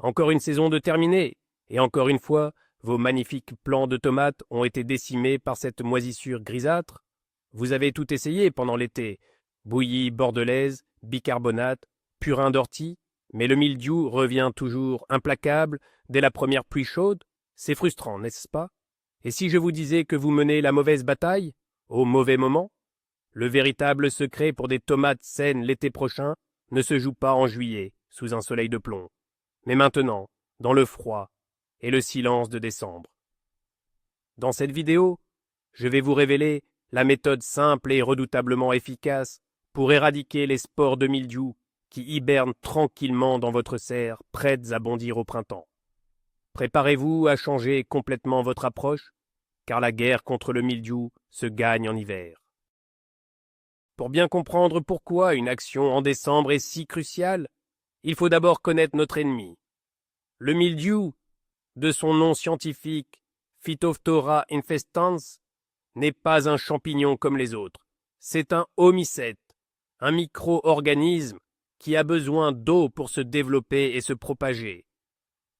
Encore une saison de terminée, et encore une fois, vos magnifiques plants de tomates ont été décimés par cette moisissure grisâtre. Vous avez tout essayé pendant l'été, bouillie bordelaise, bicarbonate, purin d'ortie, mais le mildiou revient toujours implacable dès la première pluie chaude. C'est frustrant, n'est-ce pas? Et si je vous disais que vous menez la mauvaise bataille, au mauvais moment? Le véritable secret pour des tomates saines l'été prochain ne se joue pas en juillet, sous un soleil de plomb, mais maintenant, dans le froid et le silence de décembre. Dans cette vidéo, je vais vous révéler la méthode simple et redoutablement efficace pour éradiquer les spores de mildiou qui hibernent tranquillement dans votre serre, prêtes à bondir au printemps. Préparez-vous à changer complètement votre approche, car la guerre contre le mildiou se gagne en hiver. Pour bien comprendre pourquoi une action en décembre est si cruciale, il faut d'abord connaître notre ennemi. Le mildiou, de son nom scientifique Phytophthora infestans, n'est pas un champignon comme les autres. C'est un homicète, un micro-organisme qui a besoin d'eau pour se développer et se propager.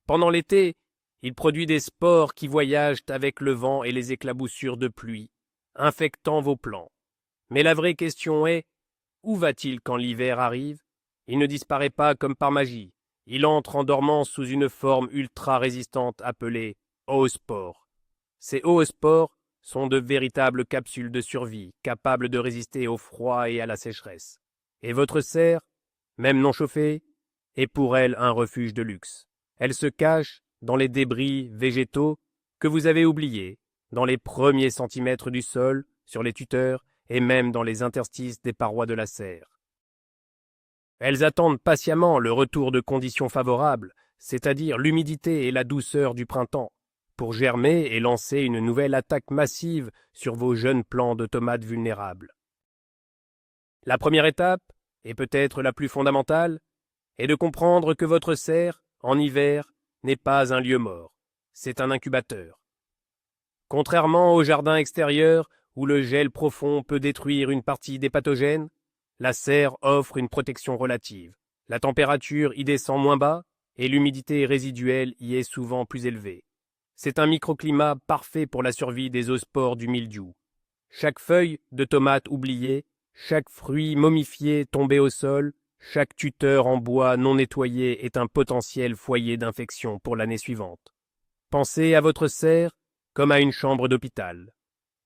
Pendant l'été, il produit des spores qui voyagent avec le vent et les éclaboussures de pluie, infectant vos plants. Mais la vraie question est, où va-t-il quand l'hiver arrive? Il ne disparaît pas comme par magie. Il entre en dormance sous une forme ultra-résistante appelée oospore. Ces oospores sont de véritables capsules de survie, capables de résister au froid et à la sécheresse. Et votre serre, même non chauffée, est pour elle un refuge de luxe. Elle se cache dans les débris végétaux que vous avez oubliés, dans les premiers centimètres du sol, sur les tuteurs et même dans les interstices des parois de la serre. Elles attendent patiemment le retour de conditions favorables, c'est-à-dire l'humidité et la douceur du printemps, pour germer et lancer une nouvelle attaque massive sur vos jeunes plants de tomates vulnérables. La première étape, et peut-être la plus fondamentale, est de comprendre que votre serre, en hiver, n'est pas un lieu mort, c'est un incubateur. Contrairement au jardin extérieur, où le gel profond peut détruire une partie des pathogènes, la serre offre une protection relative. La température y descend moins bas et l'humidité résiduelle y est souvent plus élevée. C'est un microclimat parfait pour la survie des oospores du mildiou. Chaque feuille de tomate oubliée, chaque fruit momifié tombé au sol, chaque tuteur en bois non nettoyé est un potentiel foyer d'infection pour l'année suivante. Pensez à votre serre comme à une chambre d'hôpital.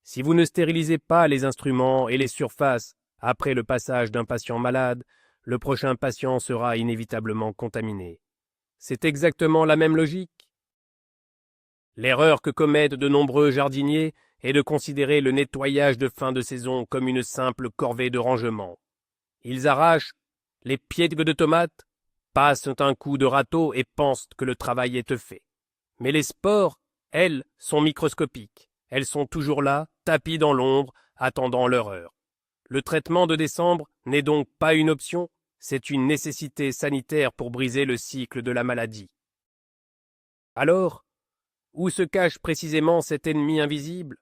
Si vous ne stérilisez pas les instruments et les surfaces après le passage d'un patient malade, le prochain patient sera inévitablement contaminé. C'est exactement la même logique. L'erreur que commettent de nombreux jardiniers est de considérer le nettoyage de fin de saison comme une simple corvée de rangement. Ils arrachent les pieds de tomates, passent un coup de râteau et pensent que le travail est fait. Mais les spores, elles, sont microscopiques. Elles sont toujours là, tapies dans l'ombre, attendant leur heure. Le traitement de décembre n'est donc pas une option, c'est une nécessité sanitaire pour briser le cycle de la maladie. Alors, où se cache précisément cet ennemi invisible?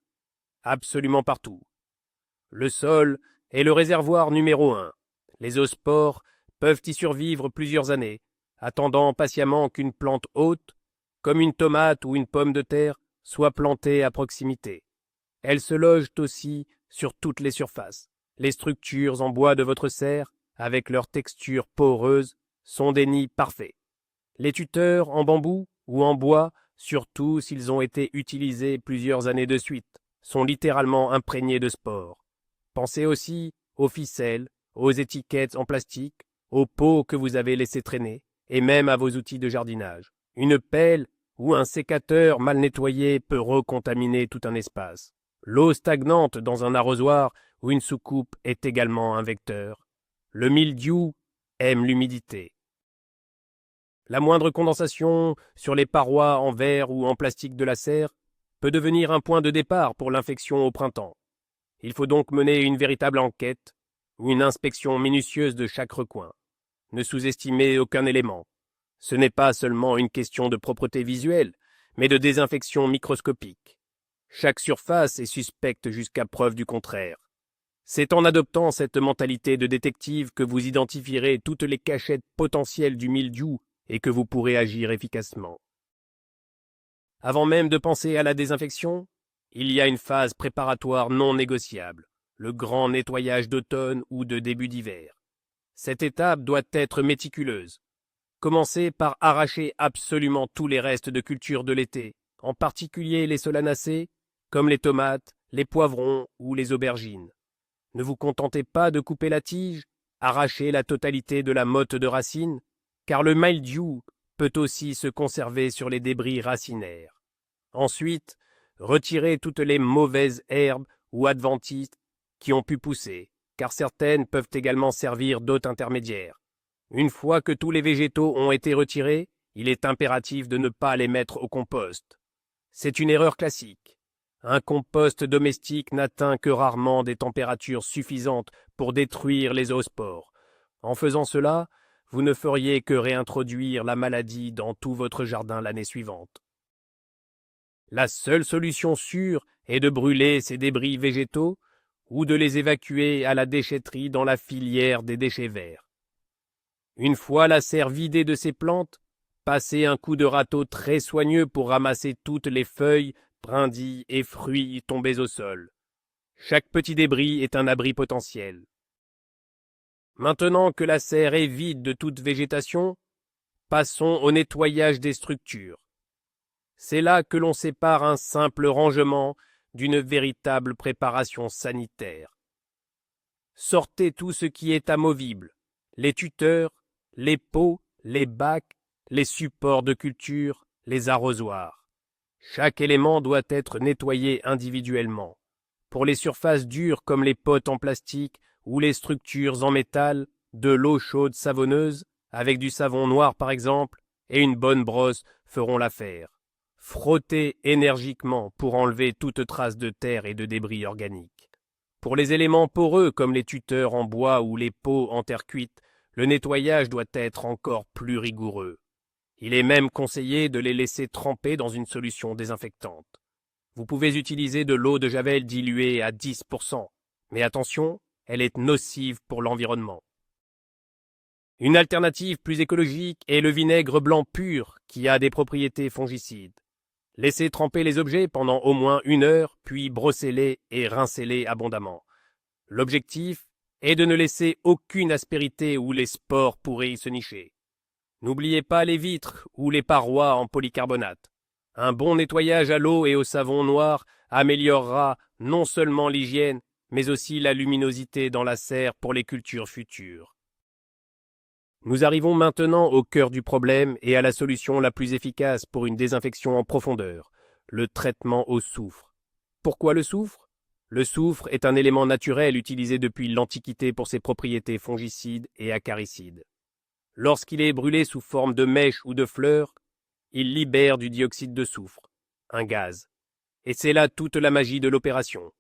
Absolument partout. Le sol est le réservoir numéro 1. Les oospores peuvent y survivre plusieurs années, attendant patiemment qu'une plante haute, comme une tomate ou une pomme de terre, soit plantée à proximité. Elles se logent aussi sur toutes les surfaces. Les structures en bois de votre serre, avec leur texture poreuse, sont des nids parfaits. Les tuteurs en bambou ou en bois, surtout s'ils ont été utilisés plusieurs années de suite, sont littéralement imprégnés de spores. Pensez aussi aux ficelles, aux étiquettes en plastique, aux pots que vous avez laissés traîner, et même à vos outils de jardinage. Une pelle ou un sécateur mal nettoyé peut recontaminer tout un espace. L'eau stagnante dans un arrosoir ou une soucoupe est également un vecteur. Le mildiou aime l'humidité. La moindre condensation sur les parois en verre ou en plastique de la serre peut devenir un point de départ pour l'infection au printemps. Il faut donc mener une véritable enquête ou une inspection minutieuse de chaque recoin. Ne sous-estimez aucun élément. Ce n'est pas seulement une question de propreté visuelle, mais de désinfection microscopique. Chaque surface est suspecte jusqu'à preuve du contraire. C'est en adoptant cette mentalité de détective que vous identifierez toutes les cachettes potentielles du mildiou et que vous pourrez agir efficacement. Avant même de penser à la désinfection, il y a une phase préparatoire non négociable, le grand nettoyage d'automne ou de début d'hiver. Cette étape doit être méticuleuse. Commencez par arracher absolument tous les restes de culture de l'été, en particulier les solanacées, comme les tomates, les poivrons ou les aubergines. Ne vous contentez pas de couper la tige, arrachez la totalité de la motte de racines, car le mildiou peut aussi se conserver sur les débris racinaires. Ensuite, retirez toutes les mauvaises herbes ou adventices qui ont pu pousser, car certaines peuvent également servir d'hôtes intermédiaires. Une fois que tous les végétaux ont été retirés, il est impératif de ne pas les mettre au compost. C'est une erreur classique. Un compost domestique n'atteint que rarement des températures suffisantes pour détruire les zoospores. En faisant cela, vous ne feriez que réintroduire la maladie dans tout votre jardin l'année suivante. La seule solution sûre est de brûler ces débris végétaux ou de les évacuer à la déchetterie dans la filière des déchets verts. Une fois la serre vidée de ses plantes, passez un coup de râteau très soigneux pour ramasser toutes les feuilles, brindilles et fruits tombés au sol. Chaque petit débris est un abri potentiel. Maintenant que la serre est vide de toute végétation, passons au nettoyage des structures. C'est là que l'on sépare un simple rangement d'une véritable préparation sanitaire. Sortez tout ce qui est amovible, les tuteurs, les pots, les bacs, les supports de culture, les arrosoirs. Chaque élément doit être nettoyé individuellement. Pour les surfaces dures comme les potes en plastique ou les structures en métal, de l'eau chaude savonneuse, avec du savon noir par exemple, et une bonne brosse feront l'affaire. Frottez énergiquement pour enlever toute trace de terre et de débris organiques. Pour les éléments poreux comme les tuteurs en bois ou les pots en terre cuite, le nettoyage doit être encore plus rigoureux. Il est même conseillé de les laisser tremper dans une solution désinfectante. Vous pouvez utiliser de l'eau de javel diluée à 10%, mais attention, elle est nocive pour l'environnement. Une alternative plus écologique est le vinaigre blanc pur qui a des propriétés fongicides. Laissez tremper les objets pendant au moins 1 heure, puis brossez-les et rincez-les abondamment. L'objectif est de ne laisser aucune aspérité où les spores pourraient y se nicher. N'oubliez pas les vitres ou les parois en polycarbonate. Un bon nettoyage à l'eau et au savon noir améliorera non seulement l'hygiène, mais aussi la luminosité dans la serre pour les cultures futures. Nous arrivons maintenant au cœur du problème et à la solution la plus efficace pour une désinfection en profondeur, le traitement au soufre. Pourquoi le soufre? Le soufre est un élément naturel utilisé depuis l'Antiquité pour ses propriétés fongicides et acaricides. Lorsqu'il est brûlé sous forme de mèches ou de fleurs, il libère du dioxyde de soufre, un gaz. Et c'est là toute la magie de l'opération.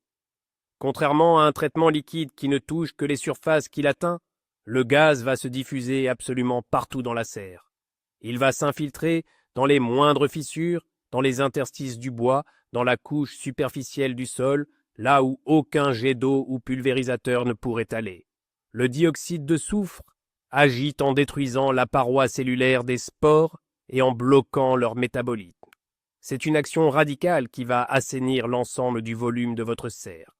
Contrairement à un traitement liquide qui ne touche que les surfaces qu'il atteint, le gaz va se diffuser absolument partout dans la serre. Il va s'infiltrer dans les moindres fissures, dans les interstices du bois, dans la couche superficielle du sol, là où aucun jet d'eau ou pulvérisateur ne pourrait aller. Le dioxyde de soufre agit en détruisant la paroi cellulaire des spores et en bloquant leur métabolisme. C'est une action radicale qui va assainir l'ensemble du volume de votre serre.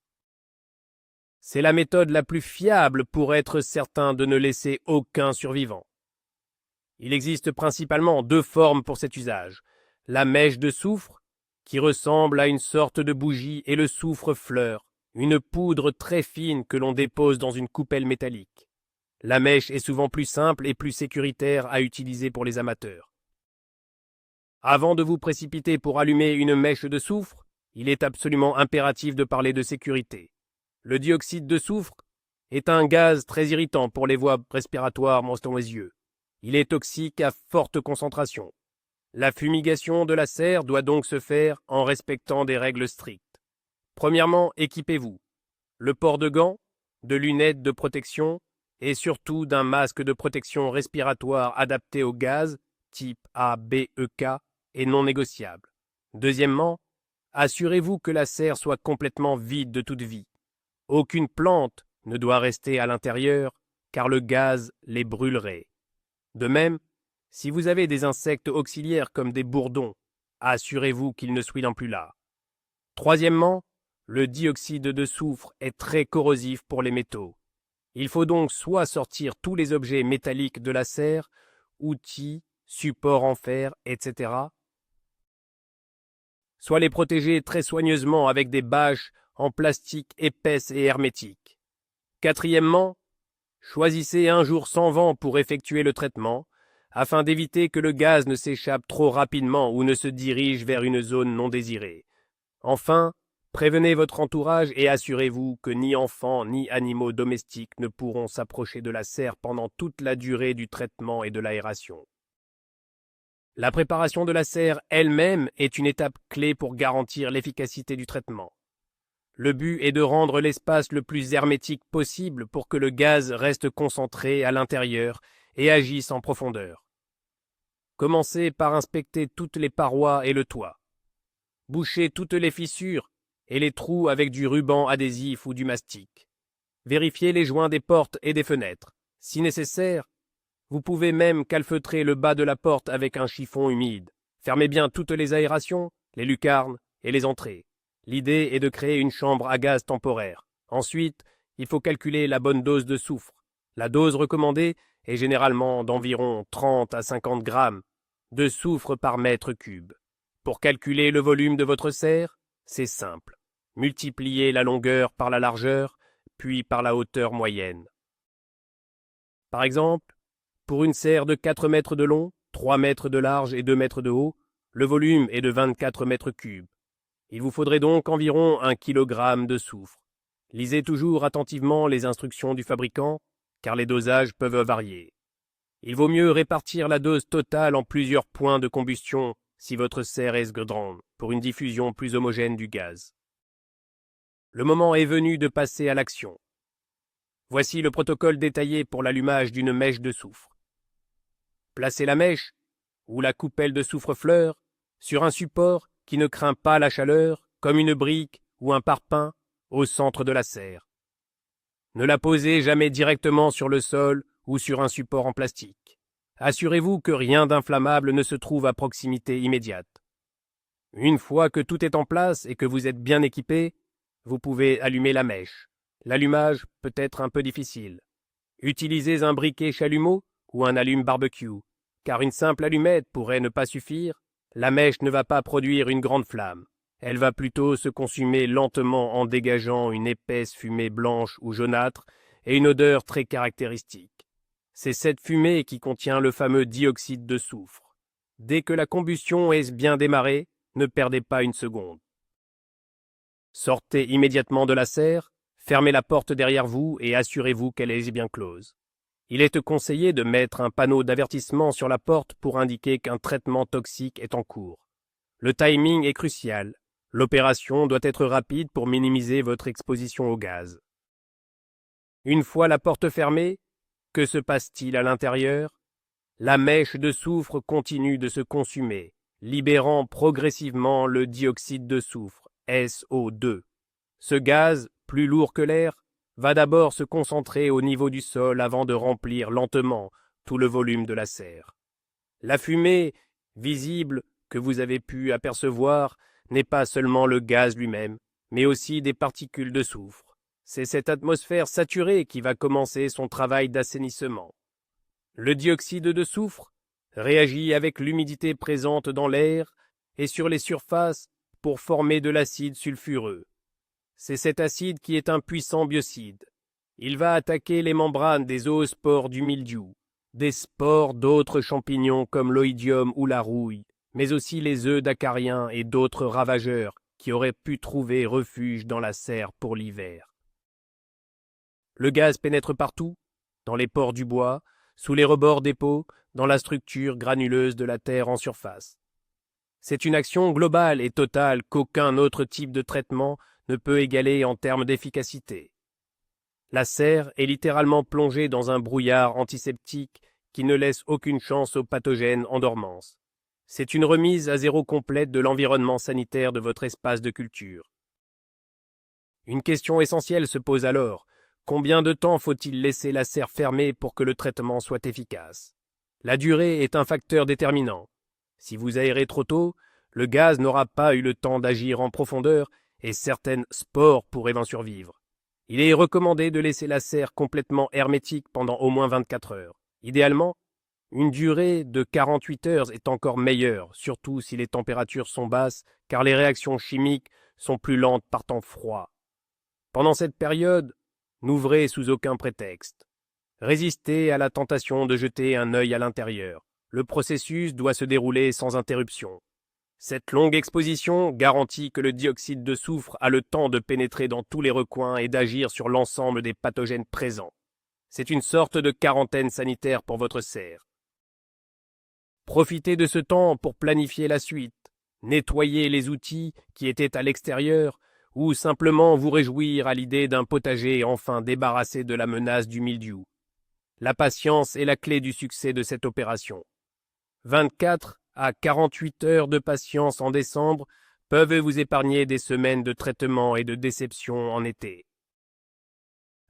C'est la méthode la plus fiable pour être certain de ne laisser aucun survivant. Il existe principalement 2 formes pour cet usage. La mèche de soufre, qui ressemble à une sorte de bougie, et le soufre-fleur, une poudre très fine que l'on dépose dans une coupelle métallique. La mèche est souvent plus simple et plus sécuritaire à utiliser pour les amateurs. Avant de vous précipiter pour allumer une mèche de soufre, il est absolument impératif de parler de sécurité. Le dioxyde de soufre est un gaz très irritant pour les voies respiratoires menstrueuses. Il est toxique à forte concentration. La fumigation de la serre doit donc se faire en respectant des règles strictes. Premièrement, équipez-vous. Le port de gants, de lunettes de protection et surtout d'un masque de protection respiratoire adapté au gaz, type A, B, E, K, est non négociable. Deuxièmement, assurez-vous que la serre soit complètement vide de toute vie. Aucune plante ne doit rester à l'intérieur, car le gaz les brûlerait. De même, Si vous avez des insectes auxiliaires comme des bourdons, assurez-vous qu'ils ne soient plus là. Troisièmement, le dioxyde de soufre est très corrosif pour les métaux. Il faut donc soit sortir tous les objets métalliques de la serre, outils, supports en fer, etc., soit les protéger très soigneusement avec des bâches en plastique épaisses et hermétiques. Quatrièmement, choisissez un jour sans vent pour effectuer le traitement, afin d'éviter que le gaz ne s'échappe trop rapidement ou ne se dirige vers une zone non désirée. Enfin, prévenez votre entourage et assurez-vous que ni enfants ni animaux domestiques ne pourront s'approcher de la serre pendant toute la durée du traitement et de l'aération. La préparation de la serre elle-même est une étape clé pour garantir l'efficacité du traitement. Le but est de rendre l'espace le plus hermétique possible pour que le gaz reste concentré à l'intérieur et agisse en profondeur. Commencez par inspecter toutes les parois et le toit. Bouchez toutes les fissures et les trous avec du ruban adhésif ou du mastic. Vérifiez les joints des portes et des fenêtres. Si nécessaire, vous pouvez même calfeutrer le bas de la porte avec un chiffon humide. Fermez bien toutes les aérations, les lucarnes et les entrées. L'idée est de créer une chambre à gaz temporaire. Ensuite, il faut calculer la bonne dose de soufre. La dose recommandée est généralement d'environ 30 à 50 grammes de soufre par mètre cube. Pour calculer le volume de votre serre, c'est simple. Multipliez la longueur par la largeur, puis par la hauteur moyenne. Par exemple, pour une serre de 4 mètres de long, 3 mètres de large et 2 mètres de haut, le volume est de 24 mètres cubes. Il vous faudrait donc environ 1 kg de soufre. Lisez toujours attentivement les instructions du fabricant, car les dosages peuvent varier. Il vaut mieux répartir la dose totale en plusieurs points de combustion si votre serre est grande, pour une diffusion plus homogène du gaz. Le moment est venu de passer à l'action. Voici le protocole détaillé pour l'allumage d'une mèche de soufre. Placez la mèche, ou la coupelle de soufre-fleur, sur un support qui ne craint pas la chaleur, comme une brique ou un parpaing, au centre de la serre. Ne la posez jamais directement sur le sol ou sur un support en plastique. Assurez-vous que rien d'inflammable ne se trouve à proximité immédiate. Une fois que tout est en place et que vous êtes bien équipé, vous pouvez allumer la mèche. L'allumage peut être un peu difficile. Utilisez un briquet chalumeau ou un allume-barbecue, car une simple allumette pourrait ne pas suffire. La mèche ne va pas produire une grande flamme. Elle va plutôt se consumer lentement en dégageant une épaisse fumée blanche ou jaunâtre et une odeur très caractéristique. C'est cette fumée qui contient le fameux dioxyde de soufre. Dès que la combustion est bien démarrée, ne perdez pas une seconde. Sortez immédiatement de la serre, fermez la porte derrière vous et assurez-vous qu'elle est bien close. Il est conseillé de mettre un panneau d'avertissement sur la porte pour indiquer qu'un traitement toxique est en cours. Le timing est crucial. L'opération doit être rapide pour minimiser votre exposition au gaz. Une fois la porte fermée, que se passe-t-il à l'intérieur? La mèche de soufre continue de se consumer, libérant progressivement le dioxyde de soufre, SO2. Ce gaz, plus lourd que l'air, va d'abord se concentrer au niveau du sol avant de remplir lentement tout le volume de la serre. La fumée, visible, que vous avez pu apercevoir, n'est pas seulement le gaz lui-même, mais aussi des particules de soufre. C'est cette atmosphère saturée qui va commencer son travail d'assainissement. Le dioxyde de soufre réagit avec l'humidité présente dans l'air et sur les surfaces pour former de l'acide sulfureux. C'est cet acide qui est un puissant biocide. Il va attaquer les membranes des zoospores du mildiou, des spores d'autres champignons comme l'oïdium ou la rouille, mais aussi les œufs d'acariens et d'autres ravageurs qui auraient pu trouver refuge dans la serre pour l'hiver. Le gaz pénètre partout, dans les pores du bois, sous les rebords des pots, dans la structure granuleuse de la terre en surface. C'est une action globale et totale qu'aucun autre type de traitement ne peut égaler en termes d'efficacité. La serre est littéralement plongée dans un brouillard antiseptique qui ne laisse aucune chance aux pathogènes en dormance. C'est une remise à zéro complète de l'environnement sanitaire de votre espace de culture. Une question essentielle se pose alors. Combien de temps faut-il laisser la serre fermée pour que le traitement soit efficace? La durée est un facteur déterminant. Si vous aérez trop tôt, le gaz n'aura pas eu le temps d'agir en profondeur et certaines spores pourraient en survivre. Il est recommandé de laisser la serre complètement hermétique pendant au moins 24 heures. Idéalement, une durée de 48 heures est encore meilleure, surtout si les températures sont basses, car les réactions chimiques sont plus lentes par temps froid. Pendant cette période, n'ouvrez sous aucun prétexte. Résistez à la tentation de jeter un œil à l'intérieur. Le processus doit se dérouler sans interruption. Cette longue exposition garantit que le dioxyde de soufre a le temps de pénétrer dans tous les recoins et d'agir sur l'ensemble des pathogènes présents. C'est une sorte de quarantaine sanitaire pour votre serre. Profitez de ce temps pour planifier la suite, nettoyer les outils qui étaient à l'extérieur ou simplement vous réjouir à l'idée d'un potager enfin débarrassé de la menace du mildiou. La patience est la clé du succès de cette opération. 24 à 48 heures de patience en décembre peuvent vous épargner des semaines de traitement et de déception en été.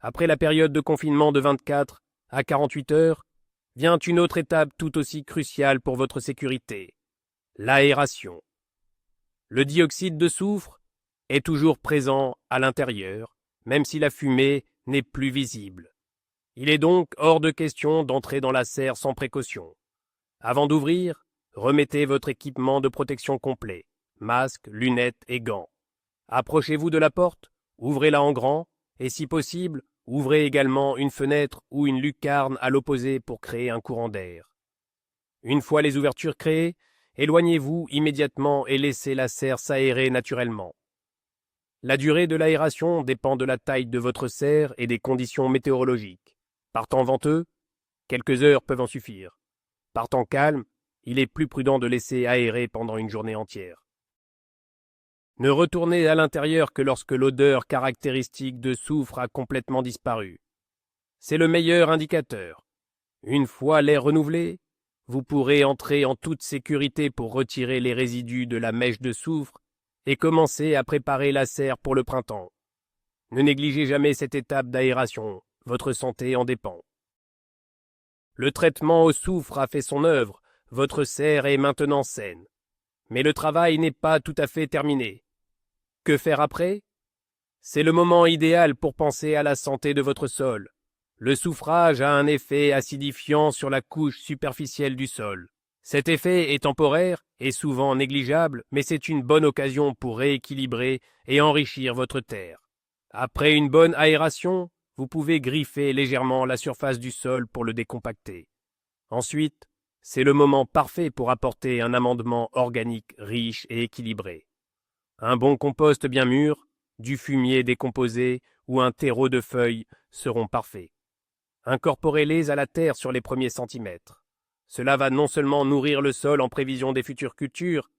Après la période de confinement de 24 à 48 heures, vient une autre étape tout aussi cruciale pour votre sécurité, l'aération. Le dioxyde de soufre est toujours présent à l'intérieur, même si la fumée n'est plus visible. Il est donc hors de question d'entrer dans la serre sans précaution. Avant d'ouvrir, remettez votre équipement de protection complet, masque, lunettes et gants. Approchez-vous de la porte, ouvrez-la en grand, et si possible, ouvrez également une fenêtre ou une lucarne à l'opposé pour créer un courant d'air. Une fois les ouvertures créées, éloignez-vous immédiatement et laissez la serre s'aérer naturellement. La durée de l'aération dépend de la taille de votre serre et des conditions météorologiques. Par temps venteux, quelques heures peuvent en suffire. Par temps calme, il est plus prudent de laisser aérer pendant une journée entière. Ne retournez à l'intérieur que lorsque l'odeur caractéristique de soufre a complètement disparu. C'est le meilleur indicateur. Une fois l'air renouvelé, vous pourrez entrer en toute sécurité pour retirer les résidus de la mèche de soufre et commencer à préparer la serre pour le printemps. Ne négligez jamais cette étape d'aération, votre santé en dépend. Le traitement au soufre a fait son œuvre, votre serre est maintenant saine. Mais le travail n'est pas tout à fait terminé. Que faire après? C'est le moment idéal pour penser à la santé de votre sol. Le soufrage a un effet acidifiant sur la couche superficielle du sol. Cet effet est temporaire et souvent négligeable, mais c'est une bonne occasion pour rééquilibrer et enrichir votre terre. Après une bonne aération, vous pouvez griffer légèrement la surface du sol pour le décompacter. Ensuite, c'est le moment parfait pour apporter un amendement organique riche et équilibré. Un bon compost bien mûr, du fumier décomposé ou un terreau de feuilles seront parfaits. Incorporez-les à la terre sur les premiers centimètres. Cela va non seulement nourrir le sol en prévision des futures cultures,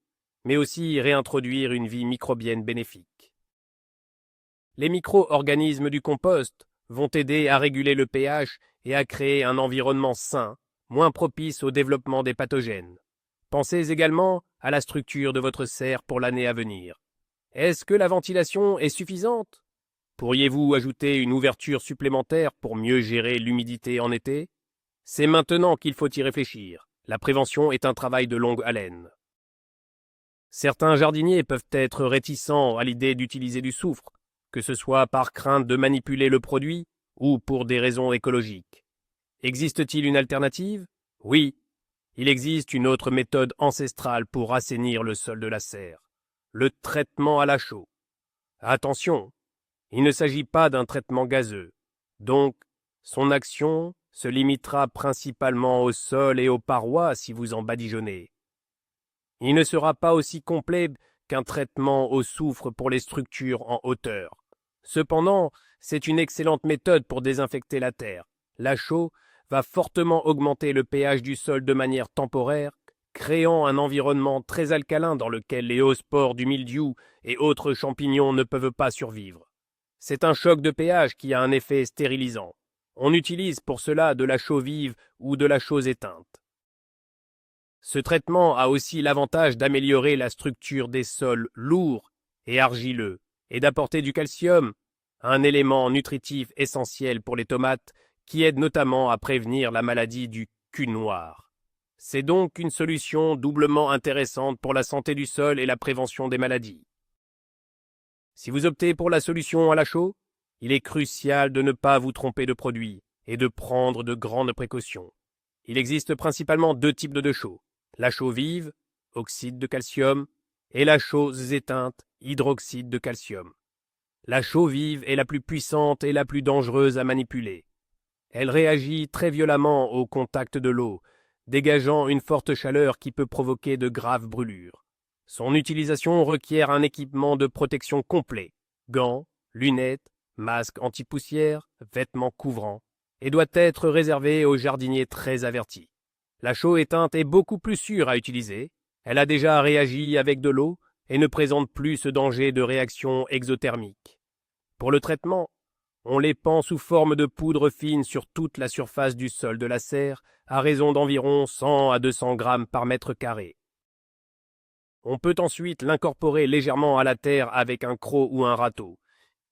mais aussi réintroduire une vie microbienne bénéfique. Les micro-organismes du compost vont aider à réguler le pH et à créer un environnement sain, moins propice au développement des pathogènes. Pensez également à la structure de votre serre pour l'année à venir. Est-ce que la ventilation est suffisante? Pourriez-vous ajouter une ouverture supplémentaire pour mieux gérer l'humidité en été? C'est maintenant qu'il faut y réfléchir. La prévention est un travail de longue haleine. Certains jardiniers peuvent être réticents à l'idée d'utiliser du soufre, que ce soit par crainte de manipuler le produit ou pour des raisons écologiques. Existe-t-il une alternative? Oui, il existe une autre méthode ancestrale pour assainir le sol de la serre, le traitement à la chaux. Attention, il ne s'agit pas d'un traitement gazeux, donc son action se limitera principalement au sol et aux parois si vous en badigeonnez. Il ne sera pas aussi complet qu'un traitement au soufre pour les structures en hauteur. Cependant, c'est une excellente méthode pour désinfecter la terre. La chaux va fortement augmenter le pH du sol de manière temporaire, créant un environnement très alcalin dans lequel les hauts spores du mildiou et autres champignons ne peuvent pas survivre. C'est un choc de pH qui a un effet stérilisant. On utilise pour cela de la chaux vive ou de la chaux éteinte. Ce traitement a aussi l'avantage d'améliorer la structure des sols lourds et argileux et d'apporter du calcium, un élément nutritif essentiel pour les tomates qui aide notamment à prévenir la maladie du cul noir. C'est donc une solution doublement intéressante pour la santé du sol et la prévention des maladies. Si vous optez pour la solution à la chaux, il est crucial de ne pas vous tromper de produit et de prendre de grandes précautions. Il existe principalement deux types de chaux, la chaux vive, oxyde de calcium, et la chaux éteinte, hydroxyde de calcium. La chaux vive est la plus puissante et la plus dangereuse à manipuler. Elle réagit très violemment au contact de l'eau, dégageant une forte chaleur qui peut provoquer de graves brûlures. Son utilisation requiert un équipement de protection complet, gants, lunettes, masques anti-poussière, vêtements couvrants, et doit être réservée aux jardiniers très avertis. La chaux éteinte est beaucoup plus sûre à utiliser, elle a déjà réagi avec de l'eau et ne présente plus ce danger de réaction exothermique. Pour le traitement, on les pend sous forme de poudre fine sur toute la surface du sol de la serre, à raison d'environ 100 à 200 grammes par mètre carré. On peut ensuite l'incorporer légèrement à la terre avec un croc ou un râteau.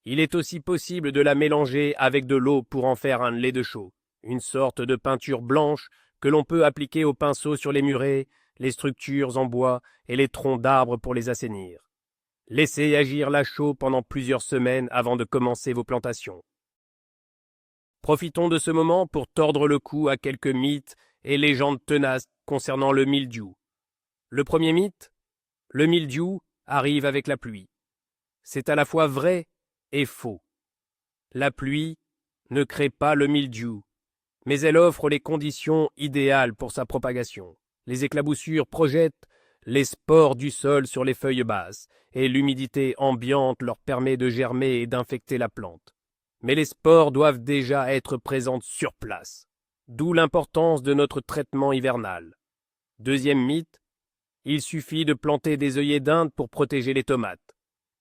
Il est aussi possible de la mélanger avec de l'eau pour en faire un lait de chaux, une sorte de peinture blanche que l'on peut appliquer au pinceau sur les murets, les structures en bois et les troncs d'arbres pour les assainir. Laissez agir la chaux pendant plusieurs semaines avant de commencer vos plantations. Profitons de ce moment pour tordre le cou à quelques mythes et légendes tenaces concernant le mildiou. Le premier mythe, le mildiou arrive avec la pluie. C'est à la fois vrai et faux. La pluie ne crée pas le mildiou, mais elle offre les conditions idéales pour sa propagation. Les éclaboussures projettent les spores du sol sur les feuilles basses, et l'humidité ambiante leur permet de germer et d'infecter la plante. Mais les spores doivent déjà être présentes sur place, d'où l'importance de notre traitement hivernal. Deuxième mythe, il suffit de planter des œillets d'Inde pour protéger les tomates.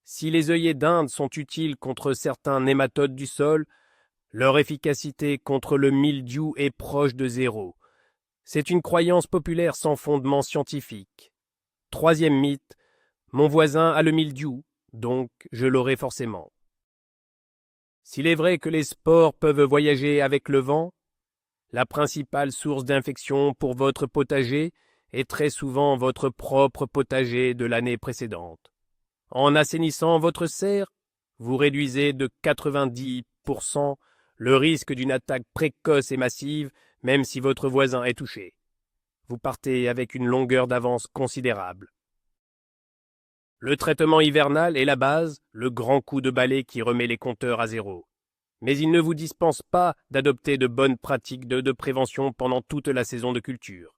Si les œillets d'Inde sont utiles contre certains nématodes du sol, leur efficacité contre le mildiou est proche de zéro. C'est une croyance populaire sans fondement scientifique. Troisième mythe, mon voisin a le mildiou, donc je l'aurai forcément. S'il est vrai que les spores peuvent voyager avec le vent, la principale source d'infection pour votre potager est très souvent votre propre potager de l'année précédente. En assainissant votre serre, vous réduisez de 90% le risque d'une attaque précoce et massive, même si votre voisin est touché. Vous partez avec une longueur d'avance considérable. Le traitement hivernal est la base, le grand coup de balai qui remet les compteurs à zéro. Mais il ne vous dispense pas d'adopter de bonnes pratiques de prévention pendant toute la saison de culture.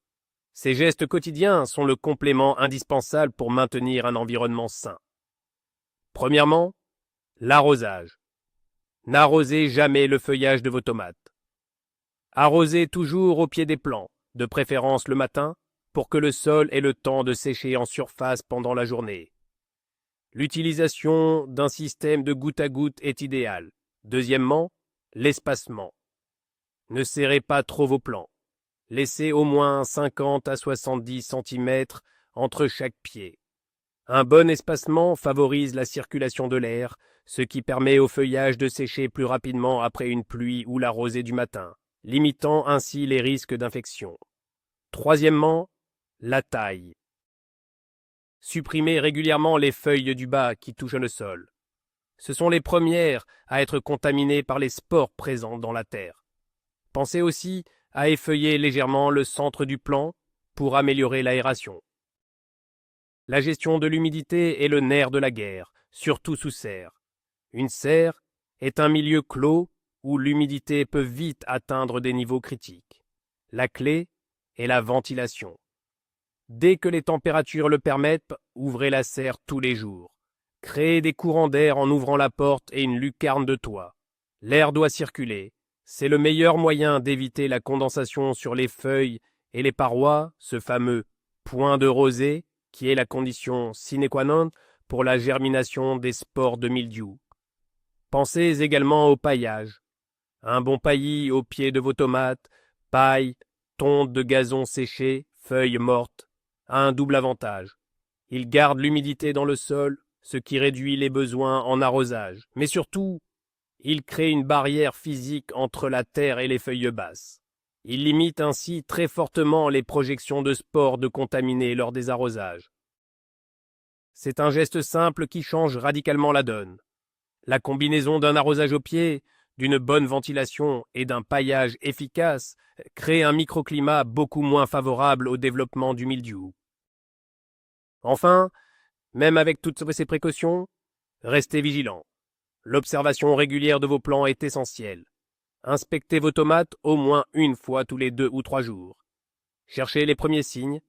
Ces gestes quotidiens sont le complément indispensable pour maintenir un environnement sain. Premièrement, l'arrosage. N'arrosez jamais le feuillage de vos tomates. Arrosez toujours au pied des plants, de préférence le matin, pour que le sol ait le temps de sécher en surface pendant la journée. L'utilisation d'un système de goutte à goutte est idéale. Deuxièmement, l'espacement. Ne serrez pas trop vos plants. Laissez au moins 50 à 70 cm entre chaque pied. Un bon espacement favorise la circulation de l'air, ce qui permet au feuillage de sécher plus rapidement après une pluie ou la rosée du matin, limitant ainsi les risques d'infection. Troisièmement, la taille. Supprimez régulièrement les feuilles du bas qui touchent le sol. Ce sont les premières à être contaminées par les spores présents dans la terre. Pensez aussi à effeuiller légèrement le centre du plant pour améliorer l'aération. La gestion de l'humidité est le nerf de la guerre, surtout sous serre. Une serre est un milieu clos où l'humidité peut vite atteindre des niveaux critiques. La clé est la ventilation. Dès que les températures le permettent, ouvrez la serre tous les jours. Créez des courants d'air en ouvrant la porte et une lucarne de toit. L'air doit circuler. C'est le meilleur moyen d'éviter la condensation sur les feuilles et les parois, ce fameux point de rosée qui est la condition sine qua non pour la germination des spores de mildiou. Pensez également au paillage. Un bon paillis au pied de vos tomates, paille, tonte de gazon séché, feuilles mortes, a un double avantage. Il garde l'humidité dans le sol, ce qui réduit les besoins en arrosage. Mais surtout, il crée une barrière physique entre la terre et les feuilles basses. Il limite ainsi très fortement les projections de spores de contaminés lors des arrosages. C'est un geste simple qui change radicalement la donne. La combinaison d'un arrosage au pied, d'une bonne ventilation et d'un paillage efficace crée un microclimat beaucoup moins favorable au développement du mildiou. Enfin, même avec toutes ces précautions, restez vigilants. L'observation régulière de vos plants est essentielle. Inspectez vos tomates au moins une fois tous les 2 ou 3 jours. Cherchez les premiers signes,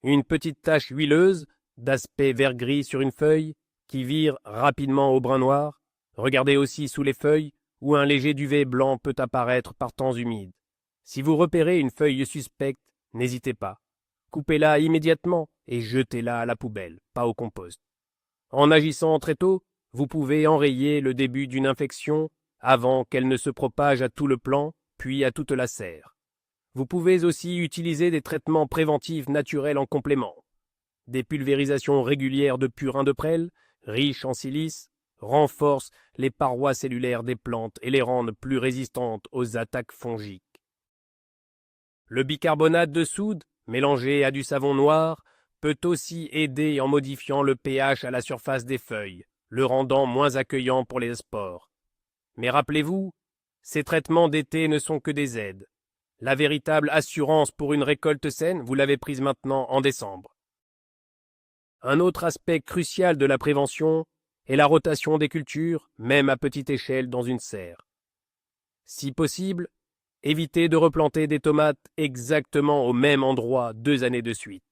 une petite tache huileuse, d'aspect vert-gris sur une feuille, qui vire rapidement au brun noir. Regardez aussi sous les feuilles, où un léger duvet blanc peut apparaître par temps humides. Si vous repérez une feuille suspecte, n'hésitez pas. Coupez-la immédiatement et jetez-la à la poubelle, pas au compost. En agissant très tôt, vous pouvez enrayer le début d'une infection avant qu'elle ne se propage à tout le plant, puis à toute la serre. Vous pouvez aussi utiliser des traitements préventifs naturels en complément. Des pulvérisations régulières de purin de prêle, riches en silice, renforcent les parois cellulaires des plantes et les rendent plus résistantes aux attaques fongiques. Le bicarbonate de soude, mélangé à du savon noir, peut aussi aider en modifiant le pH à la surface des feuilles, le rendant moins accueillant pour les spores. Mais rappelez-vous, ces traitements d'été ne sont que des aides. La véritable assurance pour une récolte saine, vous l'avez prise maintenant en décembre. Un autre aspect crucial de la prévention est la rotation des cultures, même à petite échelle dans une serre. Si possible, évitez de replanter des tomates exactement au même endroit 2 années de suite.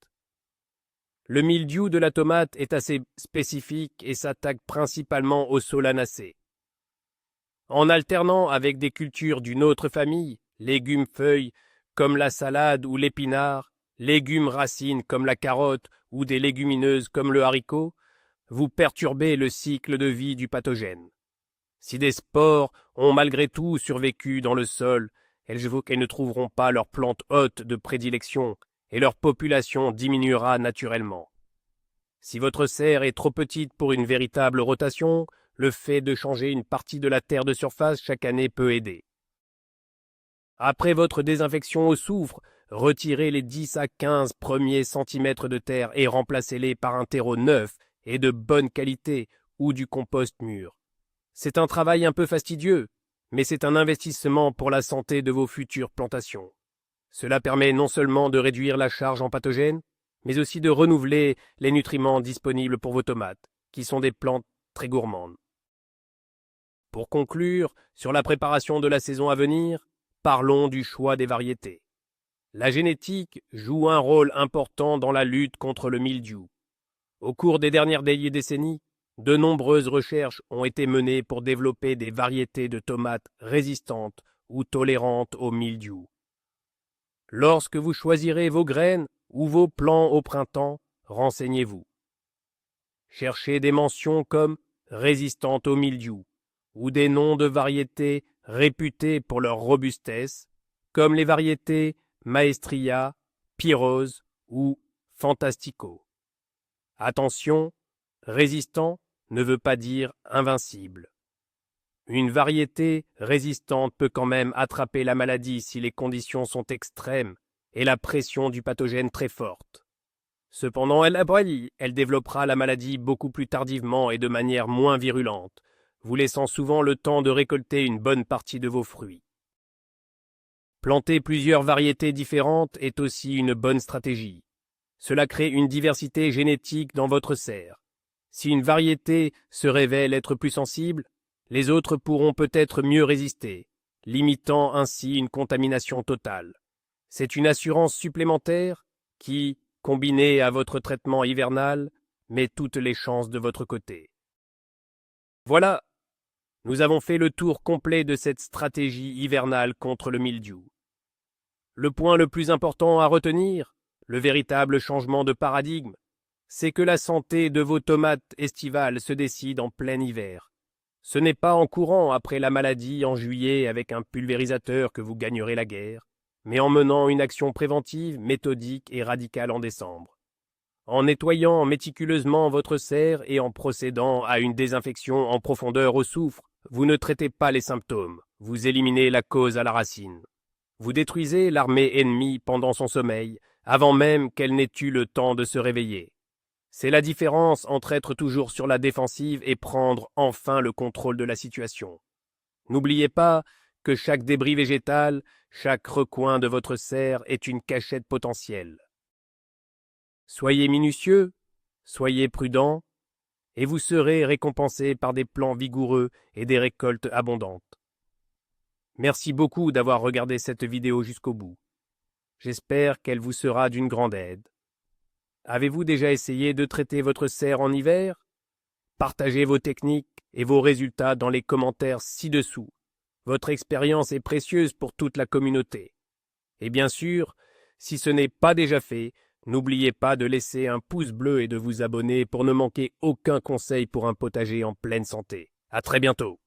Le mildiou de la tomate est assez spécifique et s'attaque principalement aux solanacées. En alternant avec des cultures d'une autre famille, légumes-feuilles comme la salade ou l'épinard, légumes-racines comme la carotte ou des légumineuses comme le haricot, vous perturbez le cycle de vie du pathogène. Si des spores ont malgré tout survécu dans le sol, elles ne trouveront pas leur plante hôte de prédilection et leur population diminuera naturellement. Si votre serre est trop petite pour une véritable rotation, le fait de changer une partie de la terre de surface chaque année peut aider. Après votre désinfection au soufre, retirez les 10 à 15 premiers centimètres de terre et remplacez-les par un terreau neuf et de bonne qualité ou du compost mûr. C'est un travail un peu fastidieux, mais c'est un investissement pour la santé de vos futures plantations. Cela permet non seulement de réduire la charge en pathogènes, mais aussi de renouveler les nutriments disponibles pour vos tomates, qui sont des plantes très gourmandes. Pour conclure sur la préparation de la saison à venir, parlons du choix des variétés. La génétique joue un rôle important dans la lutte contre le mildiou. Au cours des dernières décennies, de nombreuses recherches ont été menées pour développer des variétés de tomates résistantes ou tolérantes au mildiou. Lorsque vous choisirez vos graines ou vos plants au printemps, renseignez-vous. Cherchez des mentions comme résistantes au mildiou ou des noms de variétés réputées pour leur robustesse, comme les variétés Maestria, Pyrrhose ou Fantastico. Attention, résistant ne veut pas dire invincible. Une variété résistante peut quand même attraper la maladie si les conditions sont extrêmes et la pression du pathogène très forte. Cependant, elle développera la maladie beaucoup plus tardivement et de manière moins virulente, vous laissant souvent le temps de récolter une bonne partie de vos fruits. Planter plusieurs variétés différentes est aussi une bonne stratégie. Cela crée une diversité génétique dans votre serre. Si une variété se révèle être plus sensible, les autres pourront peut-être mieux résister, limitant ainsi une contamination totale. C'est une assurance supplémentaire qui, combinée à votre traitement hivernal, met toutes les chances de votre côté. Voilà, nous avons fait le tour complet de cette stratégie hivernale contre le mildiou. Le point le plus important à retenir, le véritable changement de paradigme, c'est que la santé de vos tomates estivales se décide en plein hiver. Ce n'est pas en courant après la maladie en juillet avec un pulvérisateur que vous gagnerez la guerre, mais en menant une action préventive, méthodique et radicale en décembre. En nettoyant méticuleusement votre serre et en procédant à une désinfection en profondeur au soufre, vous ne traitez pas les symptômes, vous éliminez la cause à la racine. Vous détruisez l'armée ennemie pendant son sommeil, avant même qu'elle n'ait eu le temps de se réveiller. C'est la différence entre être toujours sur la défensive et prendre enfin le contrôle de la situation. N'oubliez pas que chaque débris végétal, chaque recoin de votre serre est une cachette potentielle. Soyez minutieux, soyez prudent, et vous serez récompensé par des plants vigoureux et des récoltes abondantes. Merci beaucoup d'avoir regardé cette vidéo jusqu'au bout. J'espère qu'elle vous sera d'une grande aide. Avez-vous déjà essayé de traiter votre serre en hiver? Partagez vos techniques et vos résultats dans les commentaires ci-dessous. Votre expérience est précieuse pour toute la communauté. Et bien sûr, si ce n'est pas déjà fait, n'oubliez pas de laisser un pouce bleu et de vous abonner pour ne manquer aucun conseil pour un potager en pleine santé. À très bientôt.